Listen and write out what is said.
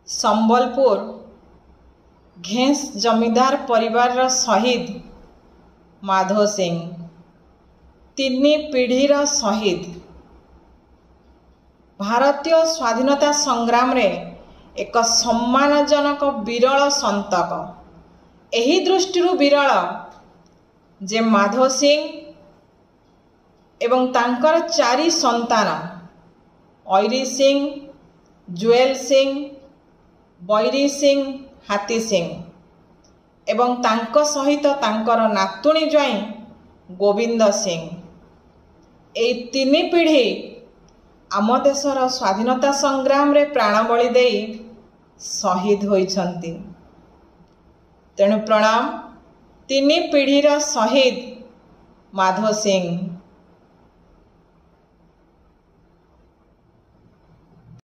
ସମ୍ବଲପୁର ଘେଁସ ଜମିଦାର ପରିବାରର ଶହୀଦ ମାଧୋ ସିଂ। 3 ପିଢ଼ିର ଶହୀଦ। ଭାରତୀୟ ସ୍ୱାଧୀନତା ସଂଗ୍ରାମରେ ଏକ ସମ୍ମାନଜନକ ବିରଳ ସନ୍ତକ। ଏହି ଦୃଷ୍ଟିରୁ ବିରଳ ଯେ ମାଧୋ ସିଂ ଏବଂ ତାଙ୍କର 4 ସନ୍ତାନ ଐରୀ ସିଂ, ଜୁଏଲ ସିଂ, ବୈରୀ ସିଂ, ହାତୀ ସିଂ ଏବଂ ତାଙ୍କ ସହିତ ତାଙ୍କର ନାତୁଣୀ ଜ୍ୱାଇଁ ଗୋବିନ୍ଦ ସିଂ, ଏହି 3 ପିଢ଼ି ଆମ ଦେଶର ସ୍ୱାଧୀନତା ସଂଗ୍ରାମରେ ପ୍ରାଣବଳି ଦେଇ ଶହୀଦ ହୋଇଛନ୍ତି। ତେଣୁ ପ୍ରଣାମ 3 ପିଢ଼ିର ଶହୀଦ ମାଧୋ ସିଂ।